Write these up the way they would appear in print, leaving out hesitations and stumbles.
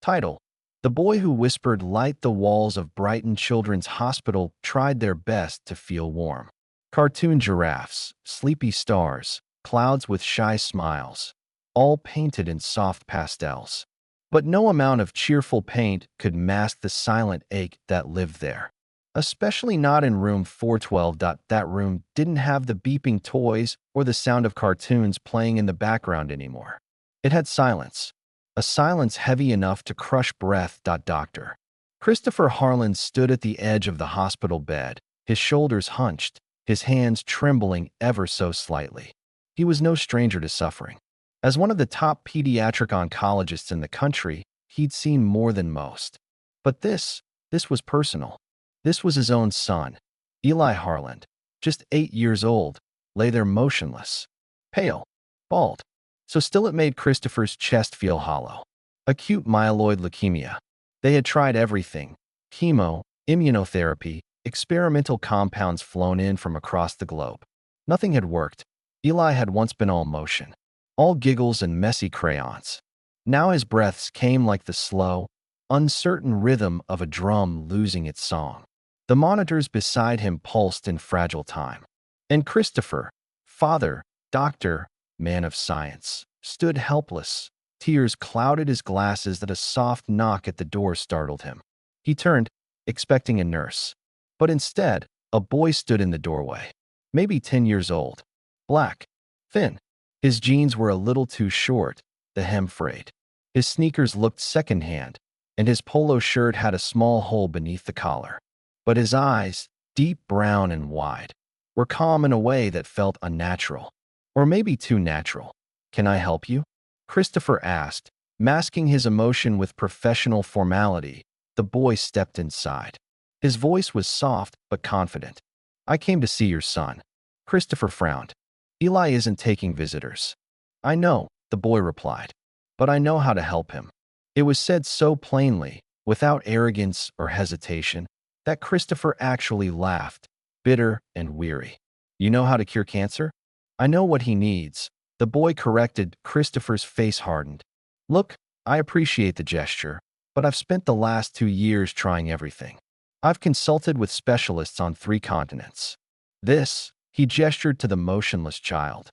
Title: The boy who whispered light the walls of Brighton Children's Hospital tried their best to feel warm. Cartoon giraffes, sleepy stars, clouds with shy smiles, all painted in soft pastels. But no amount of cheerful paint could mask the silent ache that lived there. Especially not in room 412. That room didn't have the beeping toys or the sound of cartoons playing in the background anymore. It had silence. A silence heavy enough to crush breath. Doctor Christopher Harlan stood at the edge of the hospital bed, his shoulders hunched, his hands trembling ever so slightly. He was no stranger to suffering. As one of the top pediatric oncologists in the country, he'd seen more than most. But this was personal. This was his own son. Eli Harlan, just 8 years old, lay there motionless, pale, bald. So still it made Christopher's chest feel hollow. Acute myeloid leukemia. They had tried everything: chemo, immunotherapy, experimental compounds flown in from across the globe. Nothing had worked. Eli had once been all motion, all giggles and messy crayons. Now his breaths came like the slow, uncertain rhythm of a drum losing its song. The monitors beside him pulsed in fragile time. And Christopher, father, doctor, man of science, stood helpless. Tears clouded his glasses that a soft knock at the door startled him. He turned, expecting a nurse. But instead, a boy stood in the doorway. Maybe 10 years old. Black. Thin. His jeans were a little too short, the hem frayed. His sneakers looked secondhand, and his polo shirt had a small hole beneath the collar. But his eyes, deep brown and wide, were calm in a way that felt unnatural. Or maybe too natural. "Can I help you?" Christopher asked, masking his emotion with professional formality. The boy stepped inside. His voice was soft but confident. "I came to see your son." Christopher frowned. "Eli isn't taking visitors." "I know," the boy replied, "but I know how to help him." It was said so plainly, without arrogance or hesitation, that Christopher actually laughed, bitter and weary. "You know how to cure cancer?" "I know what he needs," the boy corrected. Christopher's face hardened. "Look, I appreciate the gesture, but I've spent the last 2 years trying everything. I've consulted with specialists on 3 continents. This," he gestured to the motionless child,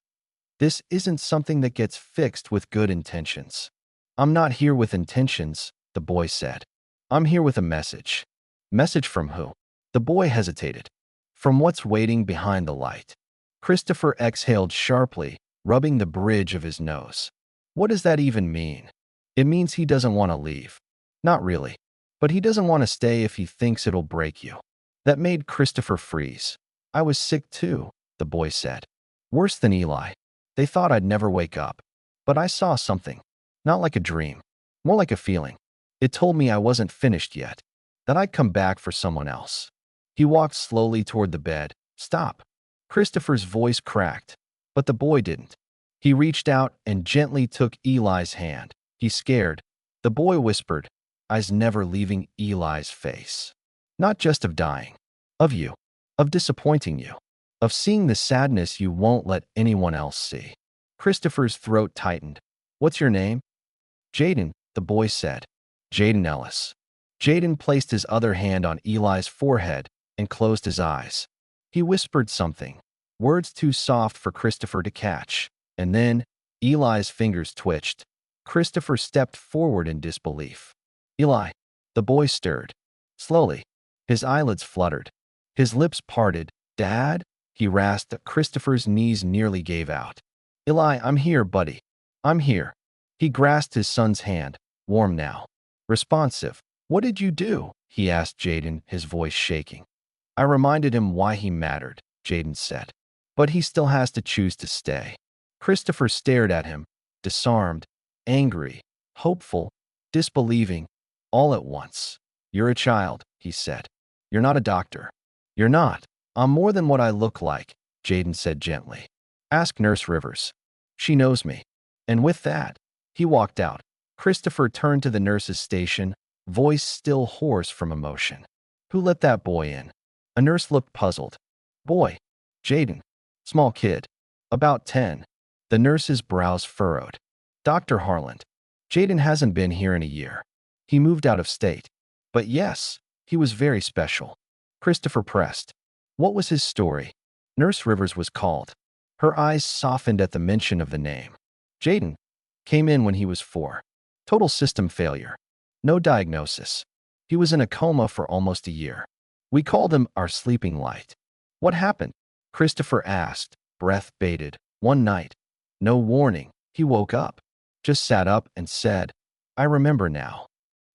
"this isn't something that gets fixed with good intentions." "I'm not here with intentions," the boy said. "I'm here with a message." "Message from who?" The boy hesitated. "From what's waiting behind the light." Christopher exhaled sharply, rubbing the bridge of his nose. "What does that even mean?" "It means he doesn't want to leave." "Not really. But he doesn't want to stay if he thinks it'll break you." That made Christopher freeze. "I was sick too," the boy said. "Worse than Eli. They thought I'd never wake up. But I saw something. Not like a dream. More like a feeling. It told me I wasn't finished yet. That I'd come back for someone else." He walked slowly toward the bed. "Stop." Christopher's voice cracked, but the boy didn't. He reached out and gently took Eli's hand. "He's scared." The boy whispered, eyes never leaving Eli's face. "Not just of dying. Of you. Of disappointing you. Of seeing the sadness you won't let anyone else see." Christopher's throat tightened. "What's your name?" "Jaden," the boy said. "Jaden Ellis." Jaden placed his other hand on Eli's forehead and closed his eyes. He whispered something, words too soft for Christopher to catch, and then Eli's fingers twitched. Christopher stepped forward in disbelief. "Eli." The boy stirred. Slowly. His eyelids fluttered. His lips parted. "Dad?" he rasped. Christopher's knees nearly gave out. "Eli, I'm here, buddy. I'm here." He grasped his son's hand, warm now, responsive. "What did you do?" he asked Jaden, his voice shaking. "I reminded him why he mattered," Jaden said. "But he still has to choose to stay." Christopher stared at him, disarmed, angry, hopeful, disbelieving, all at once. "You're a child," he said. "You're not a doctor." "You're not." "I'm more than what I look like," Jaden said gently. "Ask Nurse Rivers. She knows me." And with that, he walked out. Christopher turned to the nurse's station, voice still hoarse from emotion. "Who let that boy in?" A nurse looked puzzled. "Boy." "Jaden. Small kid. About 10. The nurse's brows furrowed. "Dr. Harland. Jaden hasn't been here in a year." He moved out of state. But yes, he was very special. Christopher pressed. What was his story? Nurse Rivers was called. Her eyes softened at the mention of the name. Jaden came in when he was 4. Total system failure. No diagnosis. He was in a coma for almost a year. We called him our sleeping light. What happened? Christopher asked, breath bated. One night. No warning. He woke up. Just sat up and said, I remember now.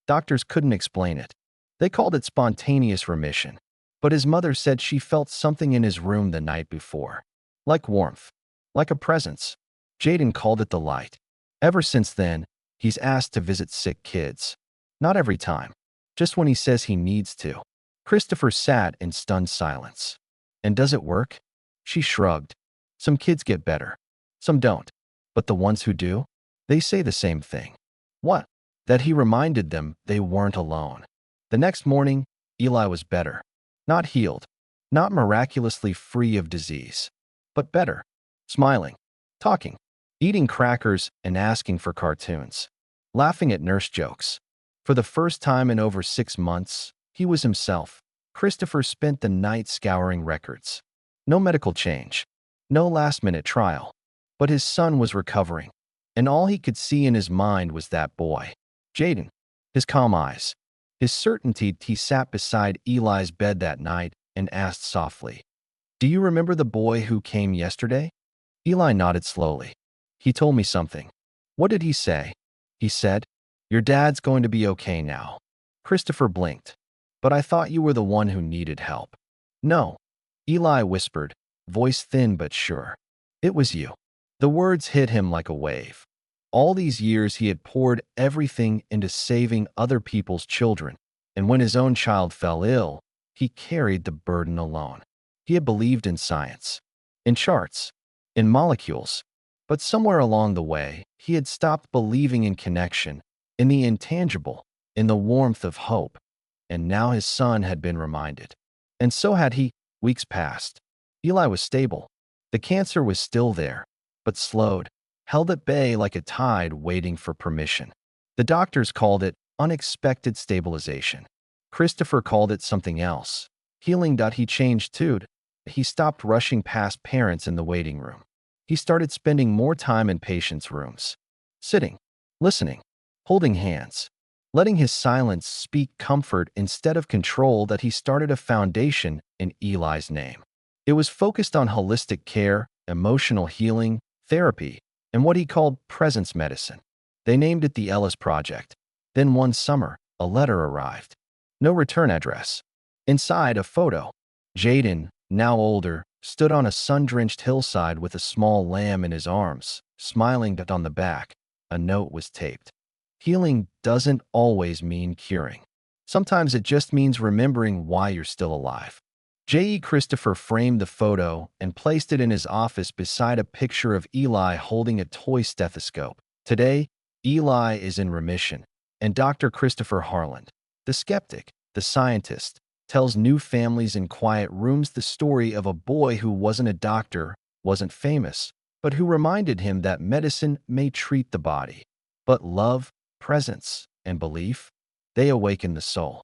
Doctors couldn't explain it. They called it spontaneous remission. But his mother said she felt something in his room the night before. Like warmth. Like a presence. Jaden called it the light. Ever since then, he's asked to visit sick kids. Not every time. Just when he says he needs to. Christopher sat in stunned silence. And does it work? She shrugged. Some kids get better. Some don't. But the ones who do? They say the same thing. What? That he reminded them they weren't alone. The next morning, Eli was better. Not healed. Not miraculously free of disease. But better. Smiling. Talking. Eating crackers and asking for cartoons. Laughing at nurse jokes. For the first time in over 6 months, he was himself. Christopher spent the night scouring records. No medical change. No last-minute trial. But his son was recovering. And all he could see in his mind was that boy. Jaden. His calm eyes. His certainty. He sat beside Eli's bed that night and asked softly, Do you remember the boy who came yesterday? Eli nodded slowly. He told me something. What did he say? He said, Your dad's going to be okay now. Christopher blinked. But I thought you were the one who needed help. No. Eli whispered, voice thin but sure. It was you. The words hit him like a wave. All these years he had poured everything into saving other people's children, and when his own child fell ill, he carried the burden alone. He had believed in science, in charts, in molecules, but somewhere along the way, he had stopped believing in connection, in the intangible, in the warmth of hope. And now his son had been reminded. And so had he. Weeks passed. Eli was stable. The cancer was still there, but slowed, held at bay like a tide waiting for permission. The doctors called it unexpected stabilization. Christopher called it something else. Healing. He changed too. He stopped rushing past parents in the waiting room. He started spending more time in patients' rooms. Sitting, listening, holding hands, letting his silence speak comfort instead of control. That he started a foundation in Eli's name. It was focused on holistic care, emotional healing, therapy, and what he called presence medicine. They named it the Ellis Project. Then one summer, a letter arrived. No return address. Inside, a photo. Jaden, now older, stood on a sun-drenched hillside with a small lamb in his arms, smiling. On the back, a note was taped. Healing doesn't always mean curing. Sometimes it just means remembering why you're still alive. J.E. Christopher framed the photo and placed it in his office beside a picture of Eli holding a toy stethoscope. Today, Eli is in remission, and Dr. Christopher Harland, the skeptic, the scientist, tells new families in quiet rooms the story of a boy who wasn't a doctor, wasn't famous, but who reminded him that medicine may treat the body, but love, presence, and belief, they awaken the soul.